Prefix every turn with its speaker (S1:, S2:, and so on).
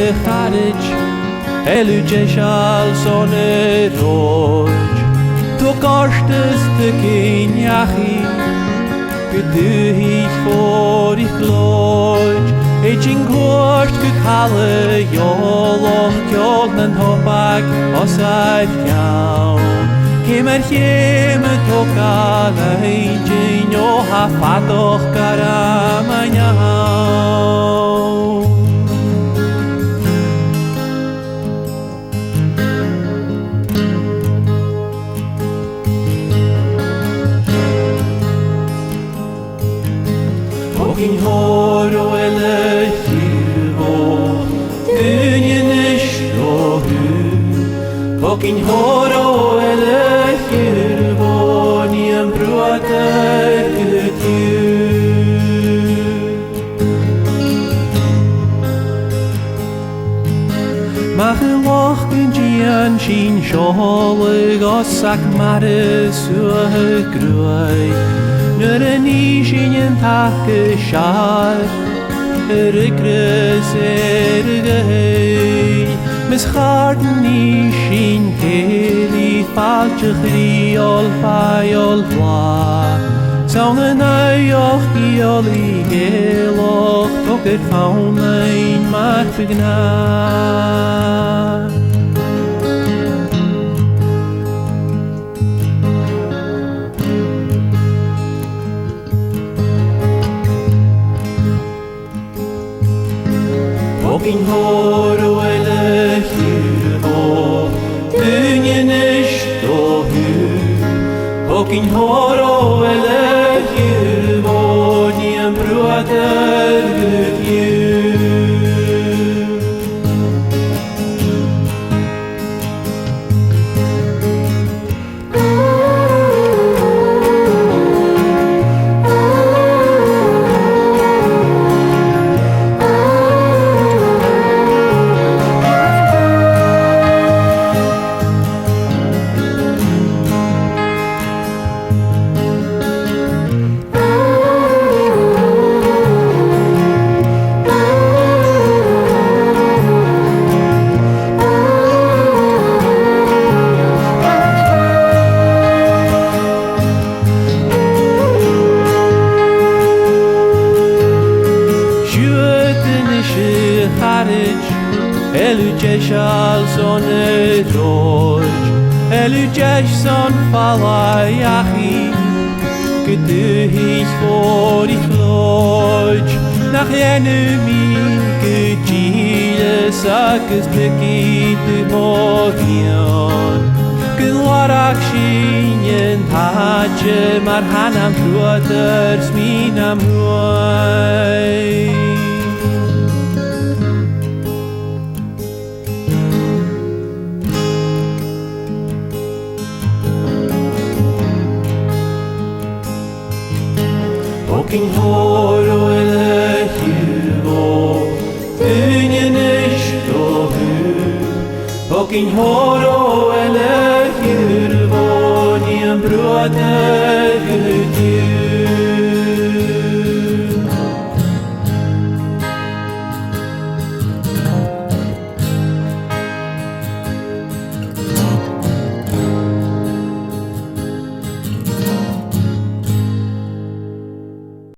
S1: Dhachaigh, Ceilidh son y roig. Thugainn Dhachaigh, Gydwych for ich gloig. Ejin gwrt gycala iolwch giog na'n hobag os aeth iawn. Cymer chym y togal ejin o haffadoch garam a'n iawn. Thugainn horo Thugainn horo ni am bruadar Mach y loch gyn gian sy'n siolig os ac maris y grwy Nyr y ni sy'n yn tach y siar yr y grys y gahei Mis charden ni sy'n Ceilidh falchach riol faiol bla Sawn yn aioch diol I geloch Tog'r fawn ein mar bygna Thugainn horo Thugainn horo ni am bruadar Ceilidh son y roig Ceilidh son Dhachaigh Gydwych for ich gloig Nach enemy gydgilas agus bygyd y mogion Gylwarach sy'n Dhachaigh mar hanam bruadar smin am hwy Thugainn horo Thugainn horo ni am bruadar